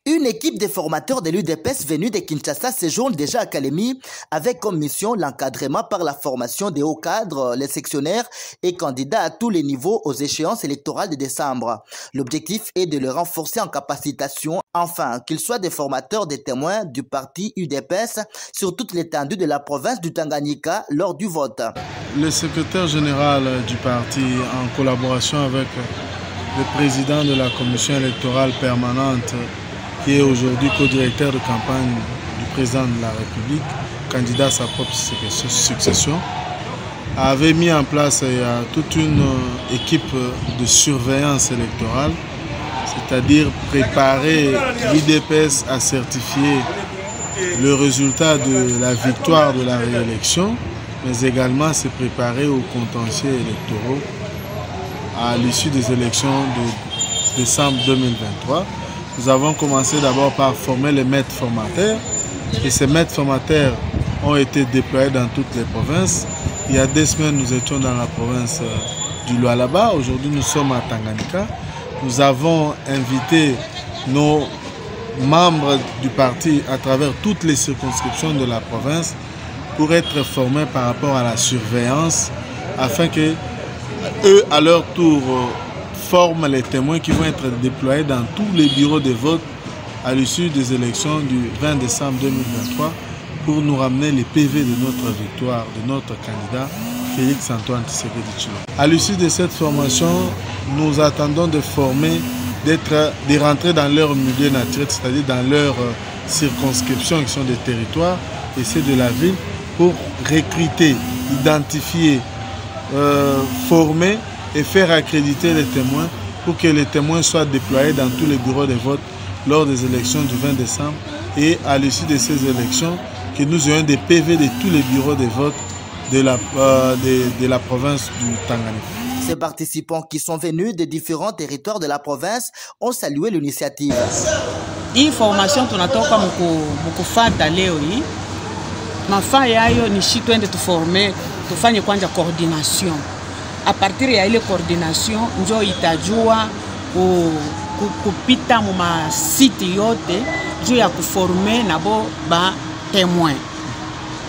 Une équipe de formateurs de l'UDPS venus de Kinshasa séjourne déjà à Kalemi avec comme mission l'encadrement par la formation des hauts cadres, les sectionnaires et candidats à tous les niveaux aux échéances électorales de décembre. L'objectif est de les renforcer en capacitation, afin qu'ils soient des formateurs des témoins du parti UDPS sur toute l'étendue de la province du Tanganyika lors du vote. Le secrétaire général du parti, en collaboration avec le président de la commission électorale permanente, qui est aujourd'hui co-directeur de campagne du président de la République, candidat à sa propre succession, avait mis en place toute une équipe de surveillance électorale, c'est-à-dire préparer l'UDPS à certifier le résultat de la victoire de la réélection, mais également se préparer aux contentieux électoraux à l'issue des élections de décembre 2023. Nous avons commencé d'abord par former les maîtres formateurs et ces maîtres formateurs ont été déployés dans toutes les provinces. Il y a 2 semaines, nous étions dans la province du Lualaba. Aujourd'hui, nous sommes à Tanganyika. Nous avons invité nos membres du parti à travers toutes les circonscriptions de la province pour être formés par rapport à la surveillance afin que eux, à leur tour, forment les témoins qui vont être déployés dans tous les bureaux de vote à l'issue des élections du 20 décembre 2023 pour nous ramener les PV de notre victoire, de notre candidat Félix Antoine Tshisekedi Tshilombo. À l'issue de cette formation, nous attendons de former, de rentrer dans leur milieu naturel, c'est-à-dire dans leur circonscription qui sont des territoires et c'est de la ville pour recruter, identifier, former et faire accréditer les témoins pour que les témoins soient déployés dans tous les bureaux de vote lors des élections du 20 décembre et à l'issue de ces élections, que nous ayons des PV de tous les bureaux de vote de la province du Tanganyika. Ces participants qui sont venus des différents territoires de la province ont salué l'initiative. Hii formation tunatoka mkufata leo hii. Mafaa yayo ni shi twende tuforme, tufanye kwanza coordination. A partir ya ile coordination njo itajua kupita muma site yote juu ya kuforme nabo ba témoin.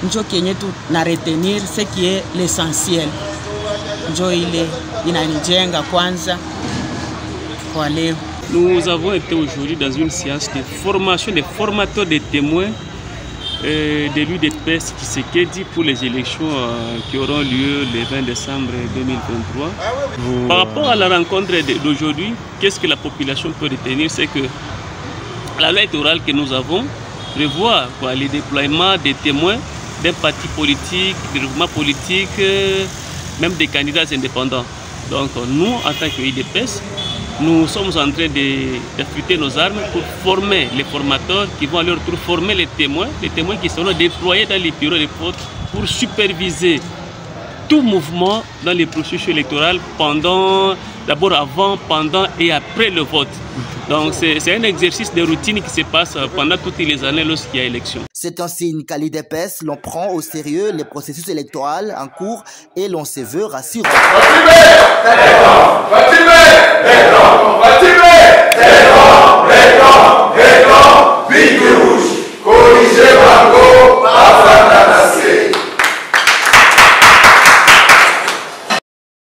Njo kenye tu na retenir ce qui est l'essentiel. Njo ile inanijenga kwanza kwa leo. Nous avons été aujourd'hui dans une séance de formation des formateurs des témoins de l'UDPS Tshisekedi pour les élections qui auront lieu le 20 décembre 2023. Par rapport à la rencontre d'aujourd'hui, qu'est-ce que la population peut retenir? C'est que la loi électorale que nous avons prévoit le déploiement des témoins d'un parti politique, des groupements politiques, même des candidats indépendants. Donc nous, en tant que UDPS, nous sommes en train d'affûter nos armes pour former les formateurs qui vont à leur tour former les témoins qui seront déployés dans les bureaux de vote pour superviser tout mouvement dans les processus électoraux d'abord avant, pendant et après le vote. Donc c'est un exercice de routine qui se passe pendant toutes les années lorsqu'il y a élection. C'est un signe qu'à l'UDPS, l'on prend au sérieux les processus électoraux en cours et l'on se veut rassurant.